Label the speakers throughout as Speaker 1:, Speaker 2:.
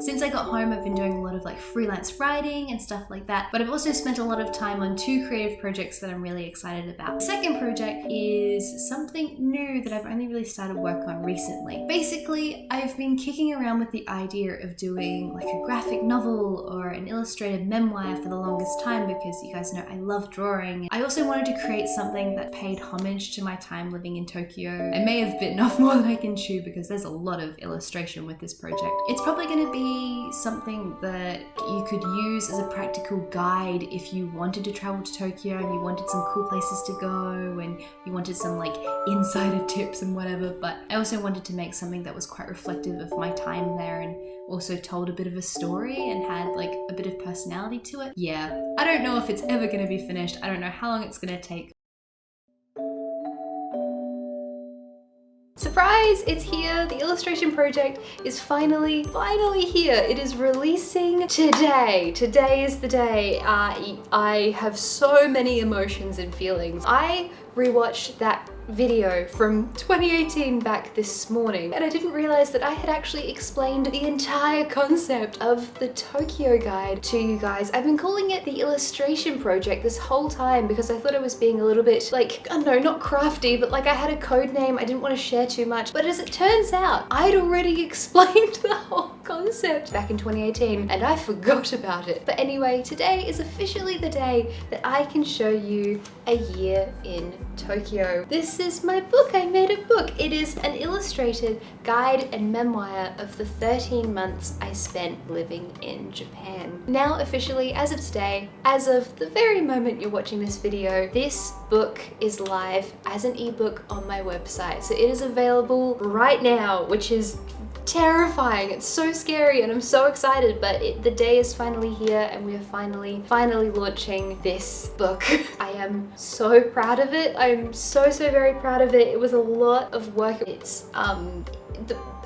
Speaker 1: Since I got home, I've been doing a lot of like freelance writing and stuff like that, but I've also spent a lot of time on 2 creative projects that I'm really excited about. The second project is something new that I've only really started work on recently. Basically, I've been kicking around with the idea of doing like a graphic novel or an illustrated memoir for the longest time because you guys know I love drawing. I also wanted to create something that paid homage to my time living in Tokyo. I may have bitten off more than I can chew because there's a lot of illustration with this project. It's probably going to be something that you could use as a practical guide if you wanted to travel to Tokyo and you wanted some cool places to go and you wanted some like insider tips and whatever, but I also wanted to make something that was quite reflective of my time there and also told a bit of a story and had like a bit of personality to it. Yeah, I don't know if it's ever going to be finished. I don't know how long it's going to take. Surprise! It's here! The illustration project is finally here. It is releasing today. Today is the day. I have so many emotions and feelings. I rewatched that video from 2018 back this morning and I didn't realize that I had actually explained the entire concept of the Tōkyō guide to you guys. I've been calling it the illustration project this whole time because I thought I was being a little bit like, I don't know, not crafty, but like I had a code name I didn't want to share too much. But as it turns out, I'd already explained the whole concept back in 2018 and I forgot about it. But anyway, today is officially the day that I can show you a year in Tokyo. This is my book. I made a book. It is an illustrated guide and memoir of the 13 months I spent living in Japan. Now officially, as of today, as of the very moment you're watching this video, this book is live as an ebook on my website. So it is available right now, which is terrifying. It's so scary and I'm so excited, but the day is finally here and we are finally launching this book. I am so proud of it. I'm so very proud of it. It was a lot of work. It's I'm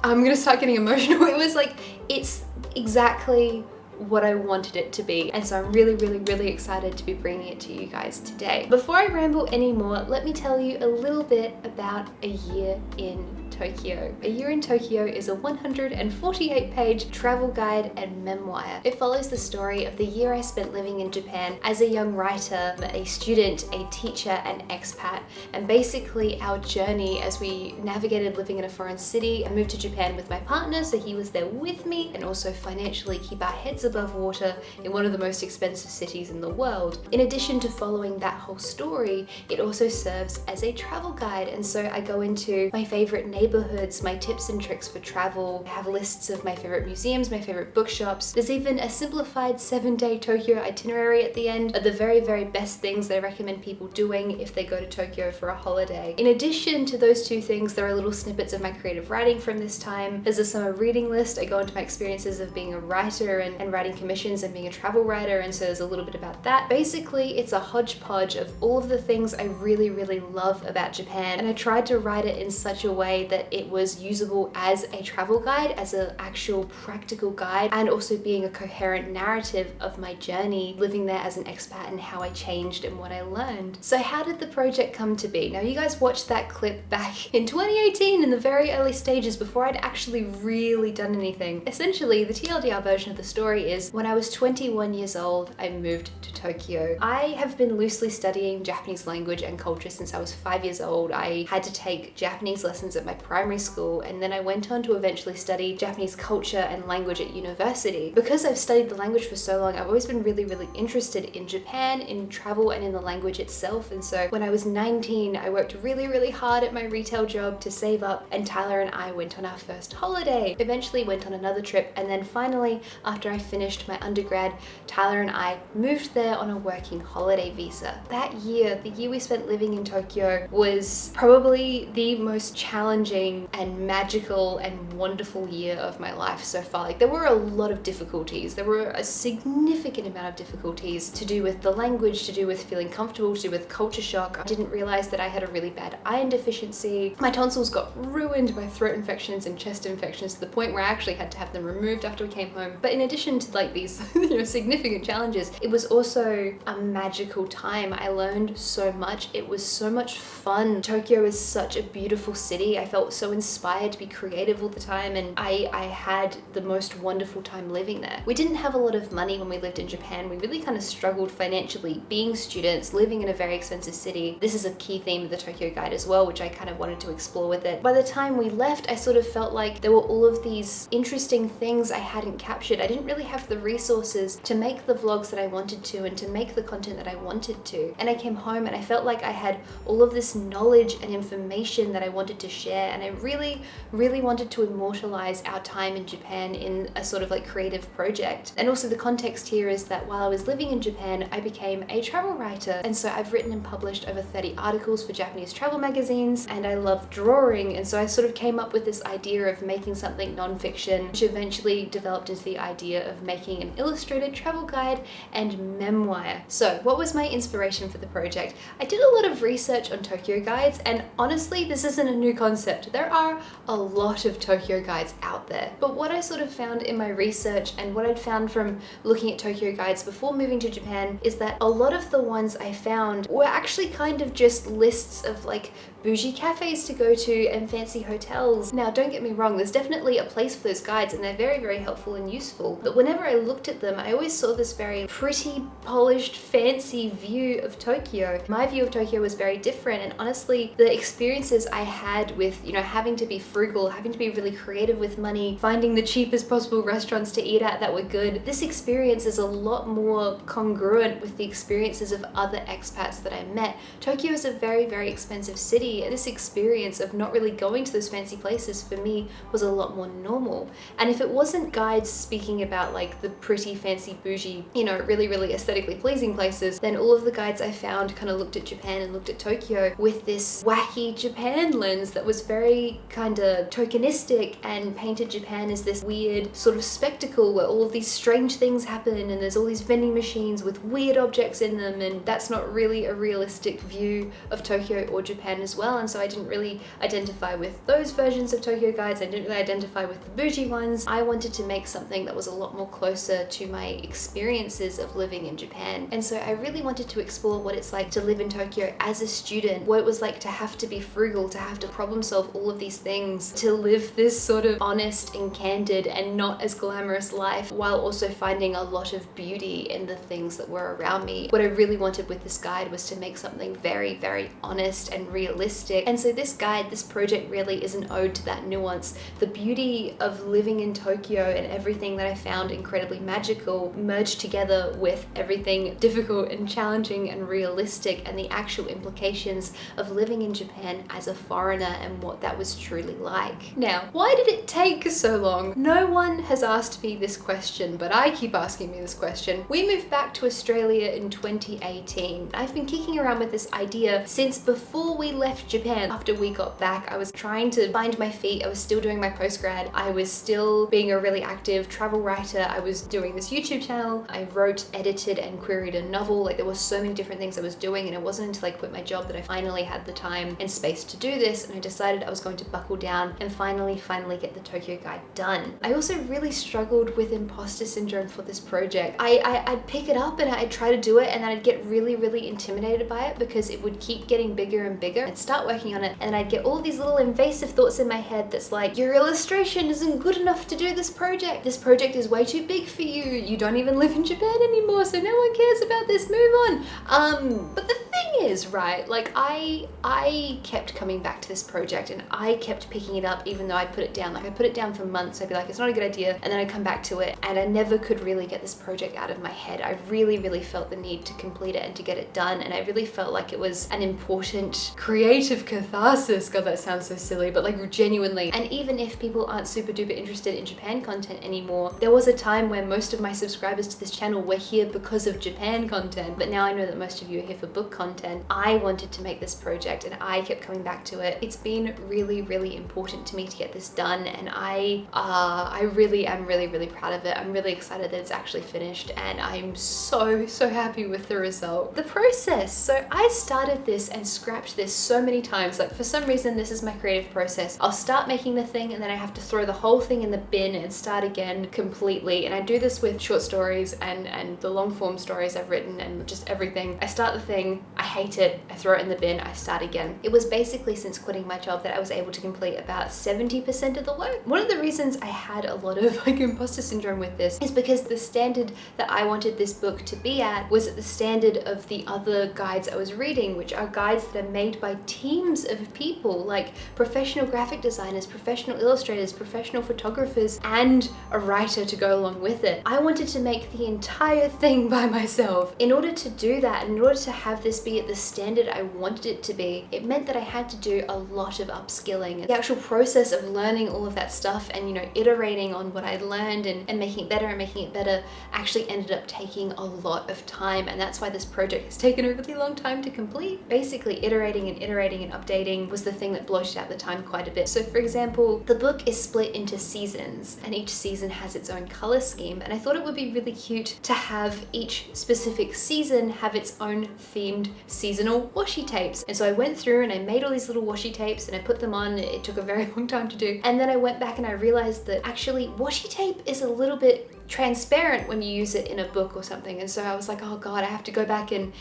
Speaker 1: gonna start getting emotional. It was like, it's exactly what I wanted it to be, and so I'm really excited to be bringing it to you guys today. Before I ramble anymore, let me tell you a little bit about A Year in Tokyo. A Year in Tokyo is a 148-page travel guide and memoir. It follows the story of the year I spent living in Japan as a young writer, a student, a teacher, and expat, and basically our journey as we navigated living in a foreign city. I moved to Japan with my partner, so he was there with me, and also financially keep our heads above water in one of the most expensive cities in the world. In addition to following that whole story, it also serves as a travel guide, and so I go into my favorite neighborhoods, my tips and tricks for travel. I have lists of my favorite museums, my favorite bookshops. There's even a simplified 7-day Tokyo itinerary at the end of the very best things that I recommend people doing if they go to Tokyo for a holiday. In addition to those 2 things, there are little snippets of my creative writing from this time. There's a summer reading list. I go into my experiences of being a writer and writing commissions and being a travel writer, and so there's a little bit about that. Basically, it's a hodgepodge of all of the things I really love about Japan, and I tried to write it in such a way that it was usable as a travel guide, as an actual practical guide, and also being a coherent narrative of my journey living there as an expat and how I changed and what I learned. So how did the project come to be? Now, you guys watched that clip back in 2018 in the very early stages before I'd actually really done anything. Essentially, the TLDR version of the story is when I was 21 years old, I moved to Tokyo. I have been loosely studying Japanese language and culture since I was 5 years old. I had to take Japanese lessons at my primary school, and then I went on to eventually study Japanese culture and language at university. Because I've studied the language for so long, I've always been really interested in Japan, in travel, and in the language itself. And so when I was 19, I worked really hard at my retail job to save up, and Tyler and I went on our first holiday. Eventually went on another trip, and then finally, after I finished my undergrad, Tyler and I moved there on a working holiday visa. That year, the year we spent living in Tokyo, was probably the most challenging and magical and wonderful year of my life so far. Like, there were a lot of difficulties. There were a significant amount of difficulties to do with the language, to do with feeling comfortable, to do with culture shock. I didn't realize that I had a really bad iron deficiency. My tonsils got ruined by throat infections and chest infections to the point where I actually had to have them removed after we came home. But in addition to like these significant challenges, it was also a magical time. I learned so much. It was so much fun. Tokyo is such a beautiful city. I felt felt so inspired to be creative all the time, and I had the most wonderful time living there. We didn't have a lot of money when we lived in Japan. We really kind of struggled financially, being students, living in a very expensive city. This is a key theme of the Tōkyō Guide as well, which I kind of wanted to explore with it. By the time we left, I sort of felt like there were all of these interesting things I hadn't captured. I didn't really have the resources to make the vlogs that I wanted to and to make the content that I wanted to. And I came home and I felt like I had all of this knowledge and information that I wanted to share, and I really, really wanted to immortalize our time in Japan in a sort of like creative project. And also the context here is that while I was living in Japan, I became a travel writer, and so I've written and published over 30 articles for Japanese travel magazines, and I love drawing, and so I sort of came up with this idea of making something non-fiction, which eventually developed into the idea of making an illustrated travel guide and memoir. So what was my inspiration for the project? I did a lot of research on Tōkyō guides, and honestly, this isn't a new concept. There are a lot of Tōkyō guides out there, but what I sort of found in my research and what I'd found from looking at Tōkyō guides before moving to Japan is that a lot of the ones I found were actually kind of just lists of like bougie cafes to go to and fancy hotels. Now, don't get me wrong, there's definitely a place for those guides and they're very, very helpful and useful. But whenever I looked at them, I always saw this very pretty, polished, fancy view of Tokyo. My view of Tokyo was very different, and honestly, the experiences I had with, you know, having to be frugal, having to be really creative with money, finding the cheapest possible restaurants to eat at that were good, this experience is a lot more congruent with the experiences of other expats that I met. Tokyo is a very, very expensive city, and this experience of not really going to those fancy places for me was a lot more normal. And if it wasn't guides speaking about like the pretty, fancy, bougie, you know, really, really aesthetically pleasing places, then all of the guides I found kind of looked at Japan and looked at Tokyo with this wacky Japan lens that was very kind of tokenistic and painted Japan as this weird sort of spectacle where all of these strange things happen and there's all these vending machines with weird objects in them, and that's not really a realistic view of Tokyo or Japan as well. And so I didn't really identify with those versions of Tokyo guides. I didn't really identify with the bougie ones. I wanted to make something that was a lot more closer to my experiences of living in Japan. And so I really wanted to explore what it's like to live in Tokyo as a student, what it was like to have to be frugal, to have to problem solve all of these things, to live this sort of honest and candid and not as glamorous life, while also finding a lot of beauty in the things that were around me. What I really wanted with this guide was to make something very, very honest and realistic. And so this guide, this project really is an ode to that nuance. The beauty of living in Tokyo and everything that I found incredibly magical merged together with everything difficult and challenging and realistic, and the actual implications of living in Japan as a foreigner and what that was truly like. Now, why did it take so long? No one has asked me this question, but I keep asking me this question. We moved back to Australia in 2018. I've been kicking around with this idea since before we left Japan. After we got back, I was trying to find my feet. I was still doing my postgrad. I was still being a really active travel writer. I was doing this YouTube channel. I wrote, edited, and queried a novel. Like, there were so many different things I was doing, and it wasn't until I quit my job that I finally had the time and space to do this, and I decided I was going to buckle down and finally get the Tōkyō Guide done. I also really struggled with imposter syndrome for this project. I'd pick it up and I'd try to do it, and then I'd get really, really intimidated by it because it would keep getting bigger and bigger. I'd start working on it, and I'd get all these little invasive thoughts in my head that's like, your illustration isn't good enough to do this project. This project is way too big for you. You don't even live in Japan anymore, so no one cares about this. Move on. But the thing is, right, like I kept coming back to this project and I kept picking it up even though I put it down. Like, I put it down for months. I'd be like, it's not a good idea, and then I'd come back to it, and I never could really get this project out of my head. I really, really felt the need to complete it and to get it done, and I really felt like it was an important creative catharsis. God, that sounds so silly, but like genuinely. And even if people aren't super duper interested in Japan content anymore, there was a time where most of my subscribers to this channel were here because of Japan content, but now I know that most of you are here for book content. I wanted to make this project and I kept coming back to it. It's been really, really important to me to get this done, and I really am really proud of it. I'm really excited that it's actually finished, and I'm so happy with the result. The process. So I started this and scrapped this so many times. Like, for some reason, this is my creative process. I'll start making the thing and then I have to throw the whole thing in the bin and start again completely. And I do this with short stories and the long form stories I've written and just everything. I start the thing, I hate it, I throw it in the bin, I start again. It was basically since quitting my job that I was able to complete about 70% of the work. One of the reasons I had a lot of like imposter syndrome with this is because the standard that I wanted this book to be at was at the standard of the other guides I was reading, which are guides that are made by teams of people, like professional graphic designers, professional illustrators, professional photographers, and a writer to go along with it. I wanted to make the entire thing by myself. In order to do that, and in order to have this be at the standard I wanted it to be, it meant that I had to do a lot of upskilling. The actual process of learning all of that stuff and, you know, iterating on what I learned and making it better actually ended up taking a lot of time, and that's why this project has taken a really long time to complete. Basically, iterating and updating was the thing that bloated out the time quite a bit. So for example, the book is split into seasons, and each season has its own color scheme, and I thought it would be really cute to have each specific season have its own themed seasonal washi tapes. And so I went through and I made all these little washi tapes and I put them on. It took a very long time to do, and then I went back and I realized that actually washi tape is a little bit transparent when you use it in a book or something, and so I was like, oh god, I have to go back and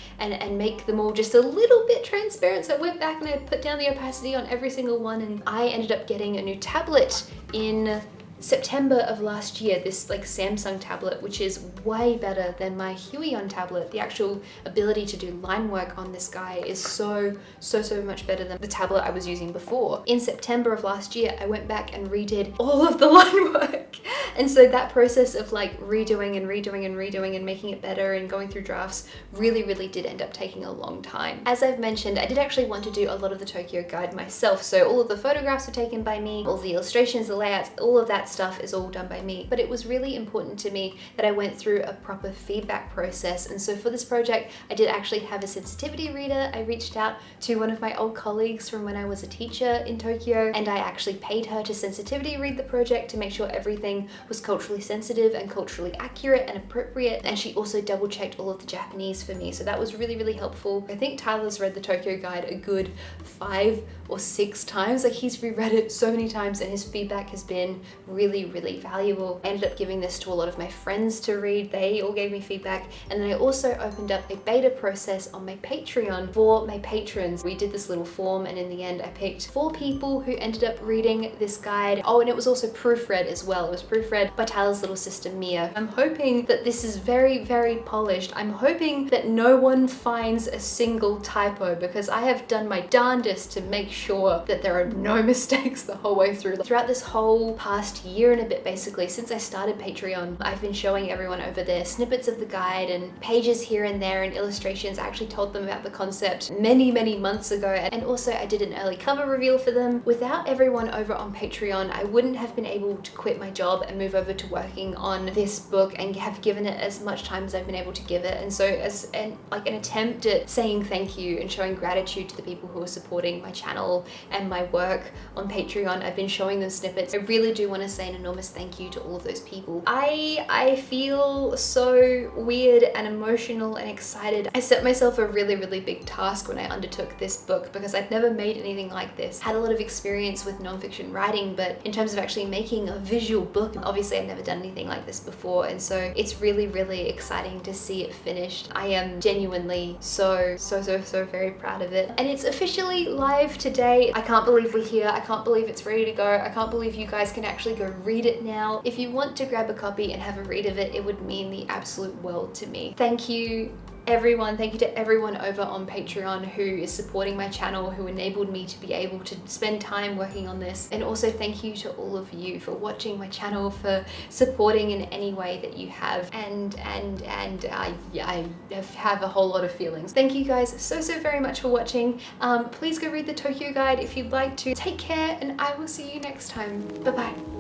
Speaker 1: make them all just a little bit transparent. So I went back and I put down the opacity on every single one, and I ended up getting a new tablet in September of last year, this like Samsung tablet, which is way better than my Huion tablet. The actual ability to do line work on this guy is so much better than the tablet I was using before. In September of last year, I went back and redid all of the line work. And so that process of like redoing and making it better and going through drafts really did end up taking a long time. As I've mentioned, I did actually want to do a lot of the Tōkyō guide myself. So all of the photographs were taken by me, all the illustrations, the layouts, all of that stuff is all done by me. But it was really important to me that I went through a proper feedback process. And so for this project, I did actually have a sensitivity reader. I reached out to one of my old colleagues from when I was a teacher in Tokyo, and I actually paid her to sensitivity read the project to make sure everything was culturally sensitive and culturally accurate and appropriate. And she also double checked all of the Japanese for me. So that was really helpful. I think Tyler's read the Tōkyō guide a good 5 or 6 times. Like, he's reread it so many times and his feedback has been really valuable. I ended up giving this to a lot of my friends to read. They all gave me feedback. And then I also opened up a beta process on my Patreon for my patrons. We did this little form, and in the end I picked 4 people who ended up reading this guide. Oh, and it was also proofread as well. It was proofread by Tyler's little sister Mia. I'm hoping that this is very polished. I'm hoping that no one finds a single typo, because I have done my darndest to make sure that there are no mistakes the whole way through. Throughout this whole past year and a bit, basically, since I started Patreon, I've been showing everyone over there snippets of the guide and pages here and there and illustrations. I actually told them about the concept many months ago, and also I did an early cover reveal for them. Without everyone over on Patreon, I wouldn't have been able to quit my job and move over to working on this book and have given it as much time as I've been able to give it. And so as an attempt at saying thank you and showing gratitude to the people who are supporting my channel and my work on Patreon, I've been showing them snippets. I really do want to say an enormous thank you to all of those people. I feel so weird and emotional and excited. I set myself a really big task when I undertook this book, because I'd never made anything like this. Had a lot of experience with nonfiction writing, but in terms of actually making a visual book, obviously I've never done anything like this before, and so it's really exciting to see it finished. I am genuinely so very proud of it, and it's officially live today. I can't believe we're here. I can't believe it's ready to go. I can't believe you guys can actually go read it now. If you want to grab a copy and have a read of it, it would mean the absolute world to me. Thank you everyone. Thank you to everyone over on Patreon who is supporting my channel, who enabled me to be able to spend time working on this. And also thank you to all of you for watching my channel, for supporting in any way that you have. And I have a whole lot of feelings. Thank you guys so very much for watching. Please go read the Tōkyō guide if you'd like to. Take care, and I will see you next time. Bye bye.